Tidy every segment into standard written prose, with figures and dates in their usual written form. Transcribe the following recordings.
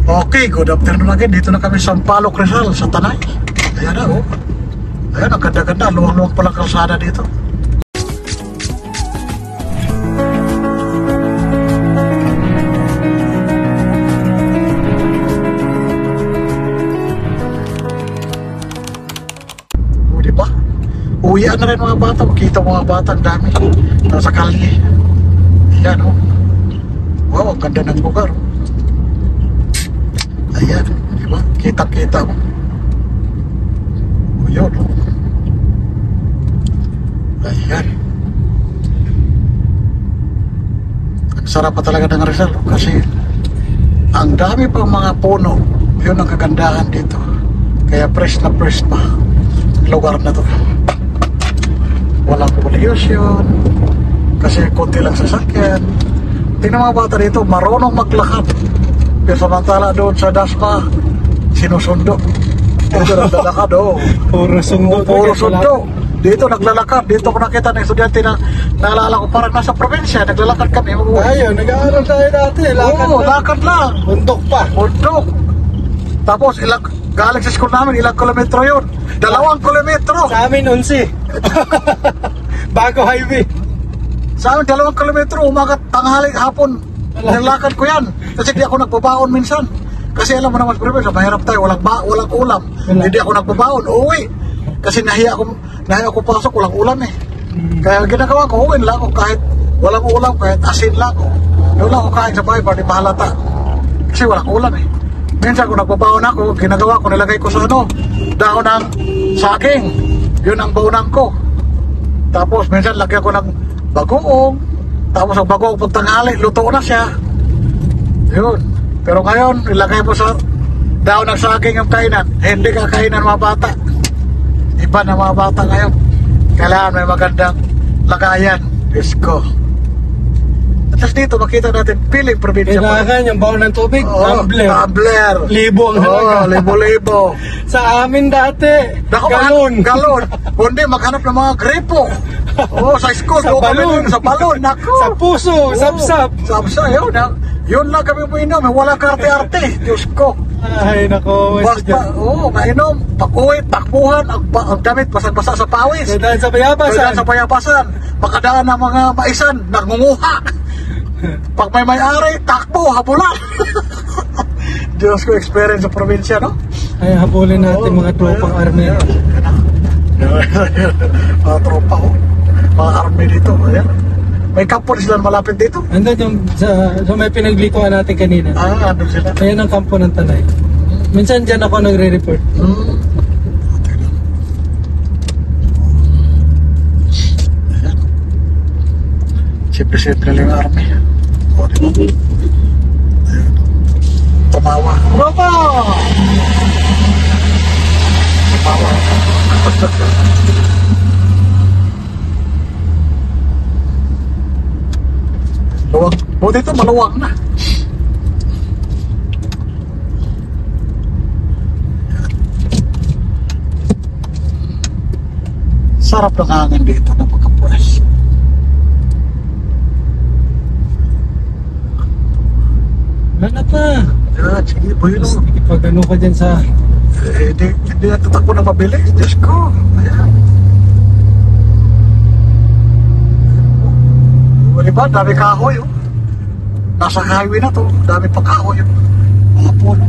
Okay, good afternoon again. Dito na kami sa Sampaloc, Rizal, sa Tanay. Ayan na, oh. Ayan, ang ganda-ganda. Luwang-luwang palang kalsada dito. Oh, diba? Uwian na rin mga bata. Makita mga bata, ang dami. Sa kalye. Ayan, oh. Wow, ang ganda ng lugar. Ayan, diba? Kita-kita mo. O yun, o. Ayan. Ang sarap pa talaga ng Rizal, kasi ang dami pang mga puno. Yun ang kagandahan dito. Kaya fresh na fresh pa ang lugar na to. Walang pollution, kasi konti lang sasakyan. Tingnan mga bata dito, marunong maglakad. Pero samantala doon sa Dasma, sinusundo. Dito naglalakad, oh. Puro sundo. Puro sundo. Dito naglalakad. Dito ko nakita ng estudyante na naalala ko parang nasa probinsya. Naglalakad kami. Ayun, nag-aaral tayo dati. Lakad Oo, lang. lakad lang. Bundok pa. Bundok. Tapos galing sa school namin, ilang kilometro yun? 2 kilometro. Sa amin, 11. Bago highway. Sa amin, 2 kilometro. Umagat, tanghali, hapon. Nilakad ko yan. Kasi di ako nagbabaon minsan. Kasi alam mo naman, professor, mahirap tayo. Walang ulam. Hindi ako nagbabaon. Uwi. Kasi nahiya ako pasok. Walang ulam eh. Kaya ginagawa ko, uwi lang ako kahit walang ulam, kahit asin lang ako. Doon lang ako kain sa bahay para di mahalata. Kasi walang ulam eh. Minsan kung nagbabaon ako, ginagawa ko, nilagay ko sa dahon ng saging. Yun ang baunan ko. Tapos minsan lagyan ko ng bagoong. Tapos ang bagoong pag tanghali, luto na siya. Yun. Pero ngayon, ilagay mo sa dahon ng saging ang kainan. Hindi ka kainan mga bata. Iba na mga bata ngayon. Kailangan may magandang lagayan. Diyos ko. At least dito makita natin piling probinsya. Kailangan yung baon ng tubig. Tumbler. Tumbler. Libo ang halaga. Libo-libo. Sa amin dati. Galon. Kundi maghanap ng mga gripo. Sa school. Sa balon. Sa balon. Naku. Sa puso. Sapsap. Sapsap. Yun lang kami uminom. Wala karte-arte. Diyos ko. Ay, nako. Basta, mainom. Pag-uwi, takbuhan. Ang damit, basang-basa sa pawis. Dadaan sa bayabasan. Dadaan sa bayabasan. Makadaan ng mga maisan. Nagngunguha. Pag may-ari, takbo, habulan. Diyos ko, experience sa probinsya, no? Ay, habulin natin mga tropang army. Mga tropa ko. Mga army dito. Ayan. May kampo sila malapit dito. Andun yung sa may pinaglikuhan natin kanina. Andun sila. Ayan ang kampo ng Tanay. Minsan dyan ako nagre-report. Siyempre lang yung army. Diba? Ayan. Tumawa. Tropa! Tumawa. Luwag. Buti ito, maluwag na. Sarap ng hangin dito na pagkapulas. Wala na pa. Sige, boy, no. Pag ano ka dyan sa... Hindi natatakbo na mabili. Diyos ko. Ayan. Diba? Dami kahoy, oh. Nasa highway na to. Dami pa kahoy, oh. Mga puno.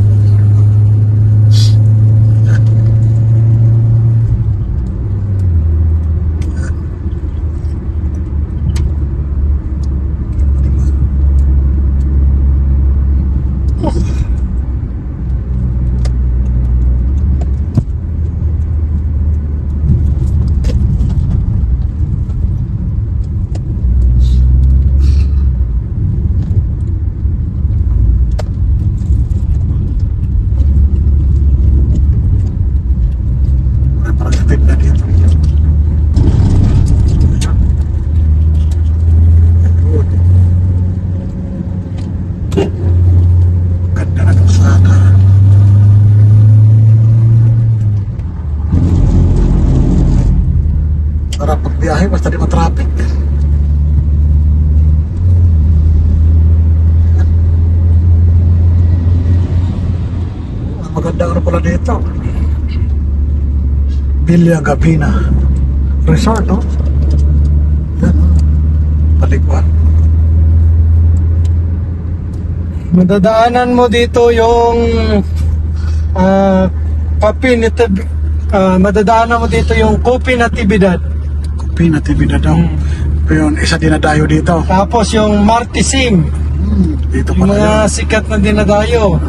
biyahe basta di matraffic. pala dito. Villa Gabina Resort, no? Yan, no? Paliguan. Madadaanan mo dito yung madadaanan mo dito yung Kopi Natividad. Kopi Natividad daw. Pero yun, isa dinadayo dito. Tapos yung Martisim, Dito yung pala mga yun. sikat na dinadayo.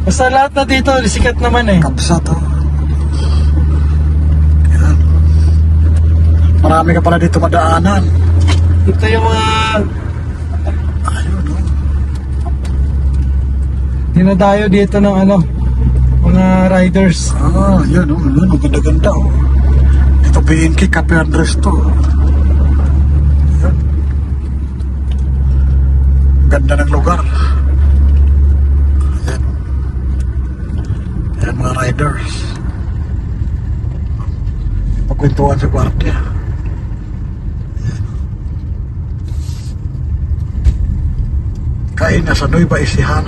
Basta lahat na dito, sikat naman eh. Kapsa to. Yan. Marami ka pala dito madaanan. Ito yung mga Ayun, no? dinadayo dito ng mga riders. Yan, no? Yan, ang ganda-ganda, oh. Ito, BNK Cafe and Resto. Yan. Ganda ng lugar. Yan. Yan, mga riders. Pagkwentuhan sa gwardiya. Yan. Kain na sa Nueva Ecija.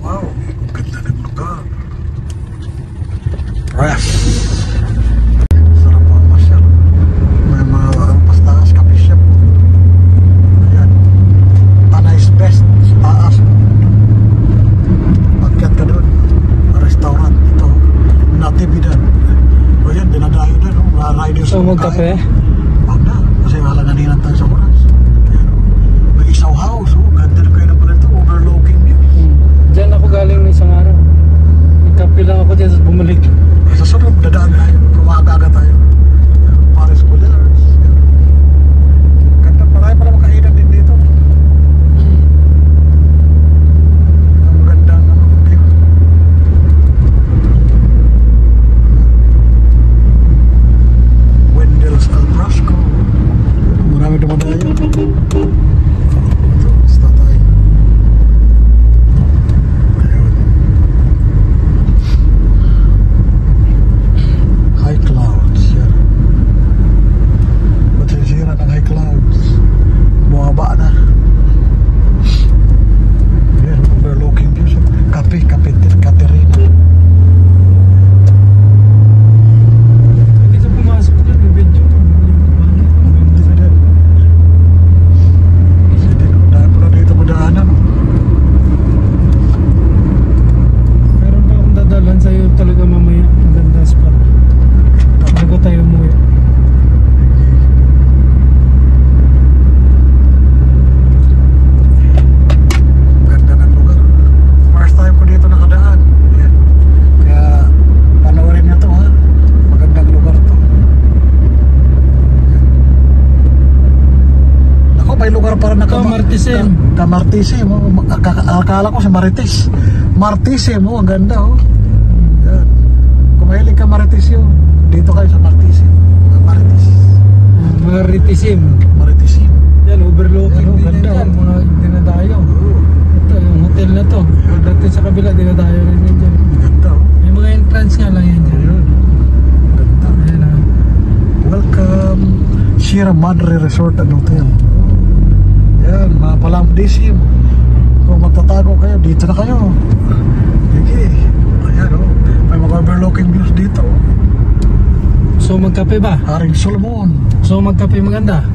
Wow, ganda ng lugar. Ref. Sarap mga masyal. May mga pastas, coffee shop. Ayan. Tanay's best sa taas. Pagkat ka doon. Restaurant ito. Natividad. O yan, dinadayo doon. Mga riders. So magkape? Wag na. Kasi halanganinan tayo sa oras. Ayan, o. May isaw house. O. Ganda na kayo na pala ito. Overlooking view. Diyan ako galing ng isang araw. Nagkape lang ako dyan, tapos bumalik. Sa sunod, dadaan tayo. Kumakaga tayo. Paris Coolers. Ganda, marami pala makainan din dito. Ang ganda ng view. Wendell's Al Brasco. Marami dumadayo. Ito, basta tayo. Ayun. High clouds. Yan. Ba't sinisira ng high clouds? Bumaba na. Yan, overlooking views. Katerina. Hindi ka pumasok dyan, may video. Dahil pala dito madaanan. Meron pa akong dadalan sa'yo talaga mamaya. Ang ganda spot. Bago tayo umuwi. Ganda ng lugar. First time ko dito nakadaan. Yan. Kaya panoorin nyo to, ha. Magandang lugar to. Yan. Ako, may lugar para Ito, Martisim. Martisim, oh. Akala ko si Marites. Martisim, oh. Ang ganda, oh. Yan. Kung mahilig ka Martisim, dito kayo sa Martisim. Marites. Maritisim. Maritisim. Yan, overlooking. Yan, Ganda, yan. mga dinadayo. Oo. Ito, yung hotel na to. Dati sa kabila, dinadayo rin yun dyan. Ang ganda, oh. May mga entrance nga lang yan dyan. Ayun. Ganda. Ayan ah. Welcome Sierra Madre Resort and Hotel. Yan, mga palamdisim. Kung magtatago kayo, dito na kayo. Sige. Ayan, oh. May mga overlooking views dito. So magkape ba? Haring Solomon. So magkape maganda?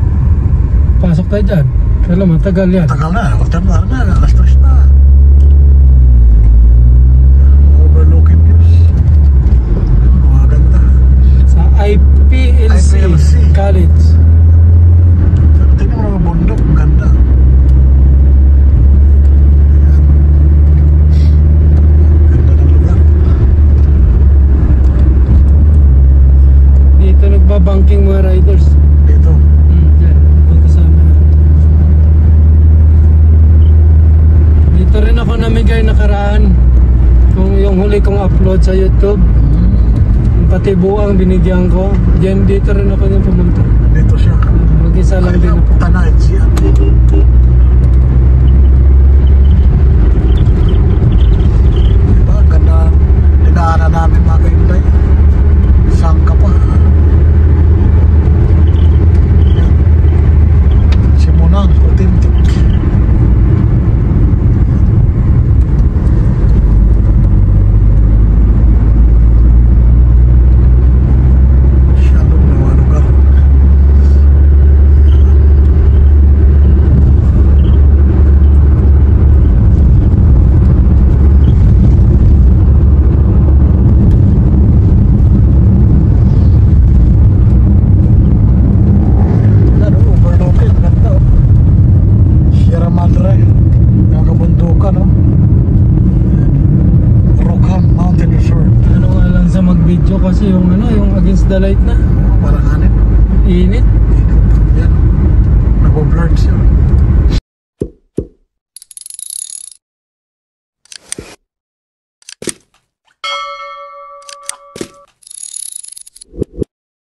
Pasok tayo dyan. Kailan matagal yan. Tagal na, magtandar na, alas 3 na. Overlooking views. Mga ganda. Sa IPLC IPLC. College. Tingnan mo mga bundok, ganda. Ayan. Ganda ng lugar. Dito nagbabangking mga riders. Dito. Yan. Magkasama. Dito rin ako namigay nakaraan. Kung yung huli kong upload sa YouTube. Yung pati buwang binigyan ko. Diyan dito rin ako yung pumunta. Dito siya. Mag-isa lang din ako. Tanaid siya. Diba? Ganda. Dinaanan namin mga kainday. Saan ka pa? Yan. Simunang authentic. the light na. Parang anit. Init. Yan. Nagbo-blurred siya.